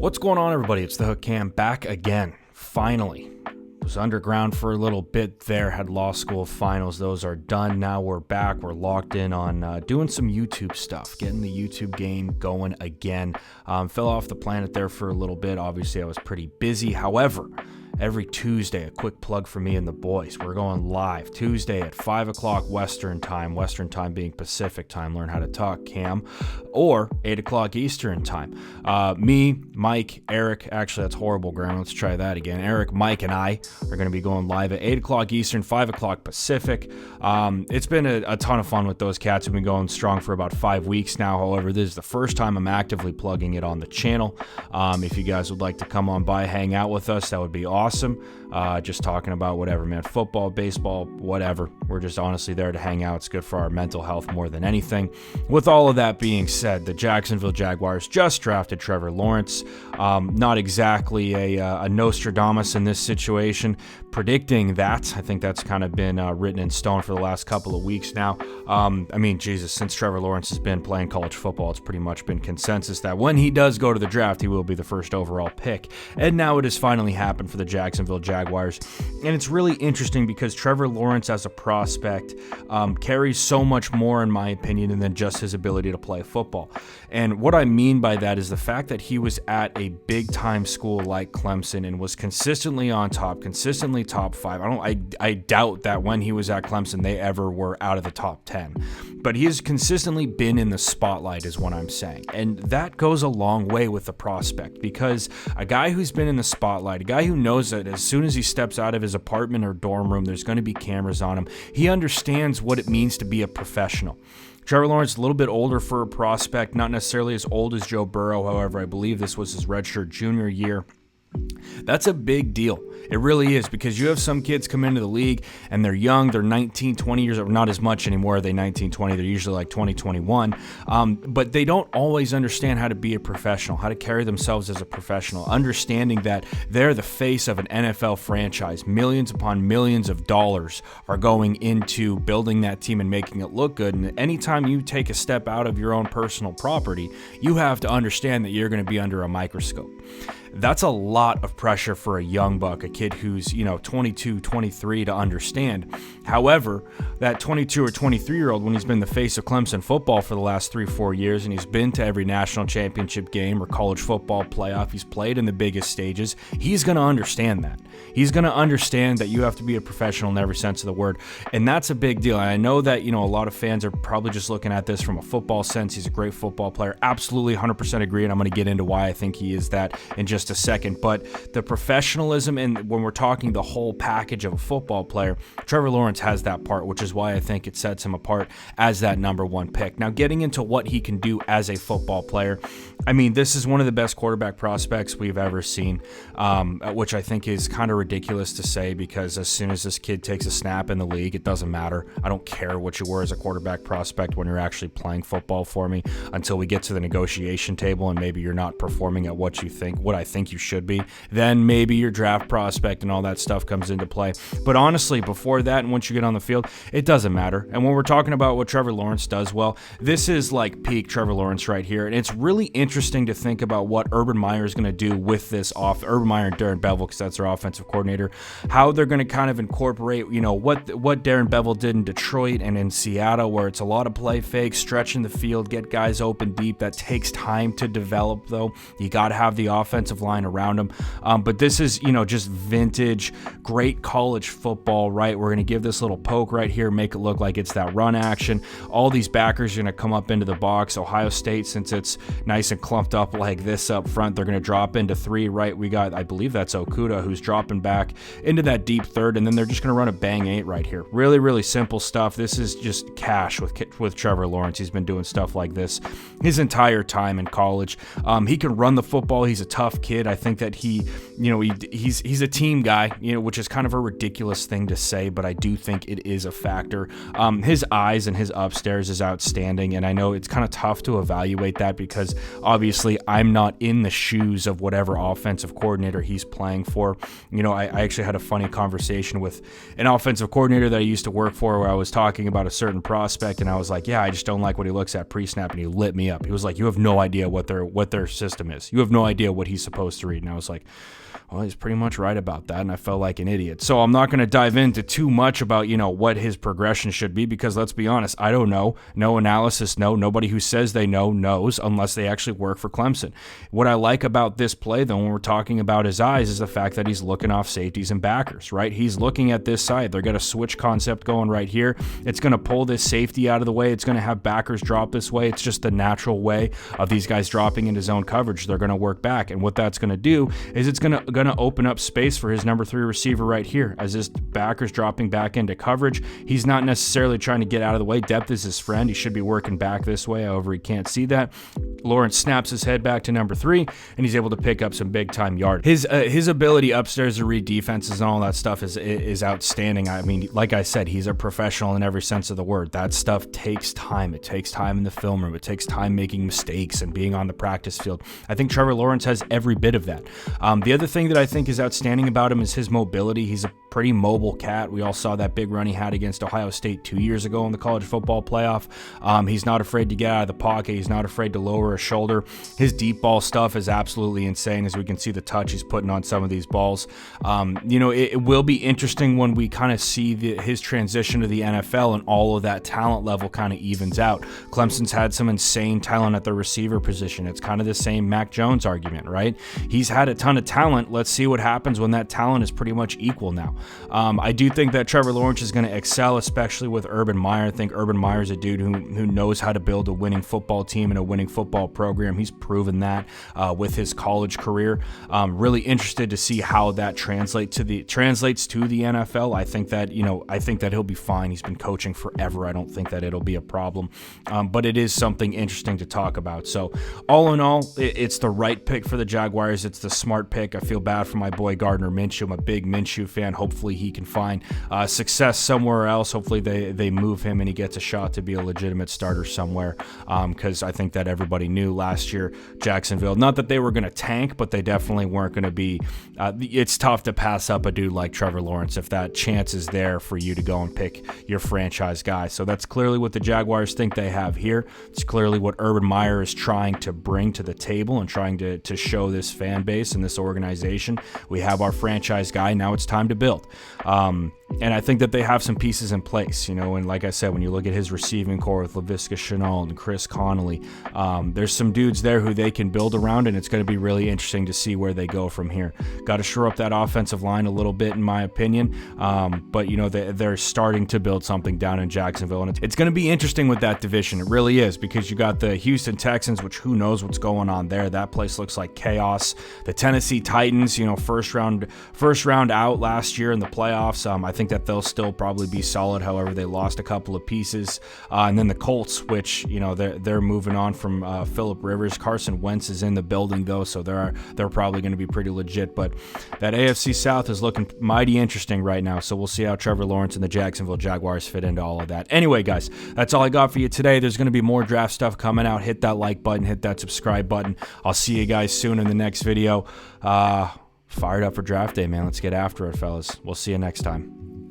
What's going on, everybody? It's the Hook Cam back again. Finally. Was underground for a little bit there, had law school finals. Those are done. Now we're back. We're locked in on doing some YouTube stuff, getting the YouTube game going again. Fell off the planet there for a little bit. Obviously, I was pretty busy. However, every Tuesday, a quick plug for me and the boys. We're going live Tuesday at 5 o'clock Western time being Pacific time, learn how to talk, Cam, or 8 o'clock Eastern time. Me, Mike, Eric, actually that's horrible grammar, let's try that again. Eric, Mike, and I are going to be going live at 8 o'clock Eastern, 5 o'clock Pacific. It's been a ton of fun with those cats. We've been going strong for about 5 weeks now. However, this is the first time I'm actively plugging it on the channel. If you guys would like to come on by, hang out with us, that would be awesome. Just talking about whatever, man, football, baseball, whatever. We're just honestly there to hang out. It's good for our mental health more than anything. With all of that being said, the Jacksonville Jaguars just drafted Trevor Lawrence. Not exactly a Nostradamus in this situation, predicting that. I think that's kind of been written in stone for the last couple of weeks now. Jesus, since Trevor Lawrence has been playing college football, it's pretty much been consensus that when he does go to the draft, he will be the first overall pick. And now it has finally happened for the Jacksonville Jaguars. And it's really interesting because Trevor Lawrence as a prospect carries so much more, in my opinion, than just his ability to play football. And what I mean by that is the fact that he was at a big-time school like Clemson and was consistently on top, consistently top 5. I doubt that when he was at Clemson, they ever were out of the top 10. But he has consistently been in the spotlight is what I'm saying. And that goes a long way with the prospect, because a guy who's been in the spotlight, a guy who knows that as soon as he steps out of his apartment or dorm room, there's going to be cameras on him. He understands what it means to be a professional. Trevor Lawrence is a little bit older for a prospect, not necessarily as old as Joe Burrow. However, I believe this was his redshirt junior year. That's a big deal. It really is, because you have some kids come into the league and they're young, they're 19, 20 years old, not as much anymore, are they 19, 20, they're usually like 20, 21, but they don't always understand how to be a professional, how to carry themselves as a professional, understanding that they're the face of an NFL franchise. Millions upon millions of dollars are going into building that team and making it look good, and anytime you take a step out of your own personal property, you have to understand that you're going to be under a microscope. That's a lot of pressure for a young buck, a kid who's, 22, 23 to understand. However, that 22 or 23-year-old, when he's been the face of Clemson football for the last 3-4 years, and he's been to every national championship game or college football playoff, he's played in the biggest stages, he's going to understand that. He's going to understand that you have to be a professional in every sense of the word, and that's a big deal. And I know that, a lot of fans are probably just looking at this from a football sense. He's a great football player. Absolutely 100% agree, and I'm going to get into why I think he is that in just a second. But the professionalism, and when we're talking the whole package of a football player, Trevor Lawrence has that part, which is why I think it sets him apart as that number one pick. Now, getting into what he can do as a football player, this is one of the best quarterback prospects we've ever seen, which I think is kind of ridiculous to say, because as soon as this kid takes a snap in the league, it doesn't matter. I don't care what you were as a quarterback prospect when you're actually playing football for me, until we get to the negotiation table and maybe you're not performing at what I think you should be. Then maybe your draft prospect and all that stuff comes into play. But honestly, before that and once you get on the field, it doesn't matter. And when we're talking about what Trevor Lawrence does well, this is like peak Trevor Lawrence right here. And it's really interesting to think about what Urban Meyer is going to do with this Urban Meyer and Darren Bevel, because that's their offensive coordinator, how they're going to kind of incorporate, what Darren Bevel did in Detroit and in Seattle, where it's a lot of play fakes, stretching the field, get guys open deep. That takes time to develop, though. You got to have the offensive line around him. But this is, just vintage, great college football, right? We're going to give this little poke right here, make it look like it's that run action. All these backers are going to come up into the box. Ohio State, since it's nice and clumped up like this up front, they're going to drop into 3, right? We got, I believe that's Okudah, who's dropping back into that deep third, and then they're just going to run a bang 8 right here. Really, really simple stuff. This is just cash with Trevor Lawrence. He's been doing stuff like this his entire time in college. He can run the football. He's a tough kid. I think that he's a team guy, which is kind of a ridiculous thing to say, but I do think it is a factor. His eyes and his upstairs is outstanding, and I know it's kind of tough to evaluate that because obviously I'm not in the shoes of whatever offensive coordinator he's playing for. I actually had a funny conversation with an offensive coordinator that I used to work for, where I was talking about a certain prospect, and I was like, yeah, I just don't like what he looks at pre-snap, and he lit me up. He was like, you have no idea what their system is. You have no idea what he's supposed supposed to read. And I was like, well, he's pretty much right about that, and I felt like an idiot. So I'm not going to dive into too much about, what his progression should be, because let's be honest, I don't know. No analysis, nobody who says they know knows unless they actually work for Clemson. What I like about this play, though, when we're talking about his eyes, is the fact that he's looking off safeties and backers, right? He's looking at this side. They're got a switch concept going right here. It's going to pull this safety out of the way. It's going to have backers drop this way. It's just the natural way of these guys dropping into zone coverage. They're going to work back, and what that's going to do is it's going to open up space for his number 3 receiver right here. As his backer's dropping back into coverage, he's not necessarily trying to get out of the way. Depth is his friend. He should be working back this way. However, he can't see that. Lawrence snaps his head back to number 3, and he's able to pick up some big time yard. His ability upstairs to read defenses and all that stuff is outstanding. I mean, like I said, he's a professional in every sense of the word. That stuff takes time. It takes time in the film room. It takes time making mistakes and being on the practice field. I think Trevor Lawrence has every bit of that. The other thing that I think is outstanding about him is his mobility. He's a pretty mobile cat. We all saw that big run he had against Ohio State 2 years ago in the college football playoff. He's not afraid to get out of the pocket. He's not afraid to lower a shoulder. His deep ball stuff is absolutely insane, as we can see the touch he's putting on some of these balls. It will be interesting when we kind of see his transition to the NFL and all of that talent level kind of evens out. Clemson's had some insane talent at the receiver position. It's kind of the same Mac Jones argument, right? He's had a ton of talent. Let's see what happens when that talent is pretty much equal now. I do think that Trevor Lawrence is going to excel, especially with Urban Meyer. I think Urban Meyer is a dude who knows how to build a winning football team and a winning football program. He's proven that with his college career. Really interested to see how that translates to the NFL. I think that he'll be fine. He's been coaching forever. I don't think that it'll be a problem. But it is something interesting to talk about. So all in all, it's the right pick for the Jaguars. It's the smart pick. I feel bad for my boy Gardner Minshew. I'm a big Minshew fan. Hopefully he can find success somewhere else. Hopefully they move him and he gets a shot to be a legitimate starter somewhere, because I think that everybody knew last year Jacksonville, not that they were going to tank, but they definitely weren't going to be it's tough to pass up a dude like Trevor Lawrence if that chance is there for you to go and pick your franchise guy. So that's clearly what the Jaguars think they have here. It's clearly what Urban Meyer is trying to bring to the table and trying to show this fan base and this organization. We have our franchise guy. Now it's time to build. And I think that they have some pieces in place, and like I said, when you look at his receiving core with Laviska Shenault and Chris Connolly, there's some dudes there who they can build around, and it's going to be really interesting to see where they go from here. Got to shore up that offensive line a little bit, in my opinion, but they're starting to build something down in Jacksonville, and it's going to be interesting with that division. It really is, because you got the Houston Texans, which who knows what's going on there. That place looks like chaos. The Tennessee Titans, first round out last year in the playoffs. I think that they'll still probably be solid. However, they lost a couple of pieces. And then the Colts, which, they're moving on from Phillip Rivers. Carson Wentz is in the building, though, so they're probably going to be pretty legit. But that AFC South is looking mighty interesting right now, so we'll see how Trevor Lawrence and the Jacksonville Jaguars fit into all of that. Anyway, guys, that's all I got for you today. There's going to be more draft stuff coming out. Hit that like button, hit that subscribe button. I'll see you guys soon in the next video. Fired up for draft day, man. Let's get after it, fellas. We'll see you next time.